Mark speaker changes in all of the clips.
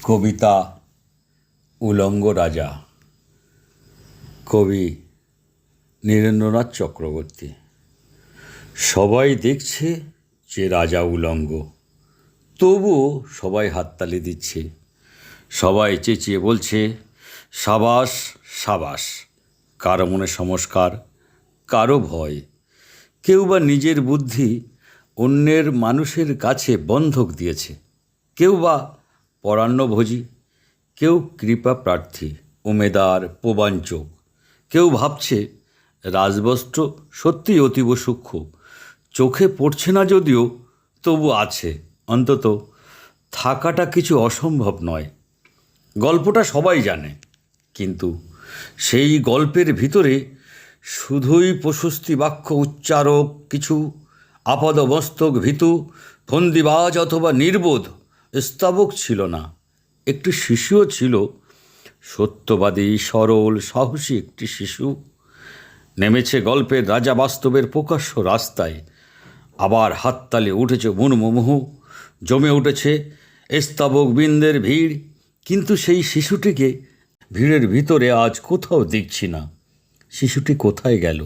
Speaker 1: কবিতা উলঙ্গ রাজা, কবি নীরেন্দ্রনাথ চক্রবর্তী। সবাই দেখছে যে রাজা উলঙ্গ, তবুও সবাই হাততালি দিচ্ছে। সবাই চেঁচিয়ে বলছে সাবাস সাবাস। কারো মনে সংস্কার, কারো ভয়, কেউ বা নিজের বুদ্ধি অন্যের মানুষের কাছে বন্ধক দিয়েছে, কেউ বা পরান্নভোজী, কেউ কৃপা প্রার্থী, উমেদার প্রবাঞ্চক। কেউ ভাবছে রাজবস্ত্র সত্যিই অতীব সূক্ষ্ম, চোখে পড়ছে না যদিও, তবু আছে, অন্তত থাকাটা কিছু অসম্ভব নয়। গল্পটা সবাই জানে, কিন্তু সেই গল্পের ভিতরে শুধুই প্রশস্তি বাক্য উচ্চারক কিছু আপাদমস্তক ভীতু ফন্দিবাজ অথবা নির্বোধ স্তাবক ছিল না। একটি শিশুও ছিল, সত্যবাদী, সরল, সাহসী একটি শিশু। নেমেছে গল্পের রাজা বাস্তবের প্রকাশ্য রাস্তায়। আবার হাততালি উঠেছে মুহুর্মুহু, জমে উঠেছে স্তাবক বৃন্দের ভিড়। কিন্তু সেই শিশুটিকে ভিড়ের ভিতরে আজ কোথাও দেখছি না। শিশুটি কোথায় গেল?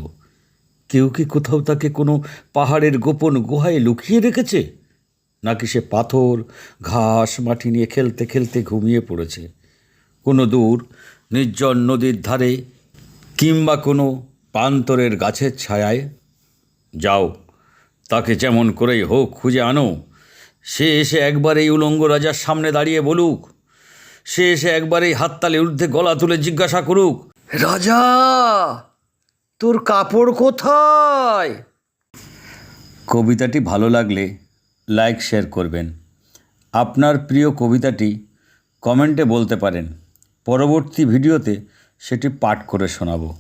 Speaker 1: কেউ কি কোথাও তাকে কোনো পাহাড়ের গোপন গুহায় লুকিয়ে রেখেছে? নাকি সে পাথর, ঘাস, মাটি নিয়ে খেলতে খেলতে ঘুমিয়ে পড়েছে কোনো দূর নির্জন নদীর ধারে, কিংবা কোনো প্রান্তরের গাছের ছায়ায়? যাও, তাকে যেমন করেই হোক খুঁজে আনো। সে এসে একবার এই উলঙ্গ রাজার সামনে দাঁড়িয়ে বলুক, সে এসে একবার এই হাততালির ঊর্ধ্বে গলা তুলে জিজ্ঞাসা করুক, রাজা, তোর কাপড় কোথায়? কবিতাটি ভালো লাগলে লাইক শেয়ার করবেন। আপনার প্রিয় কবিতাটি কমেন্টে বলতে পারেন। পরবর্তী ভিডিওতে সেটি পাঠ করে শোনাবো।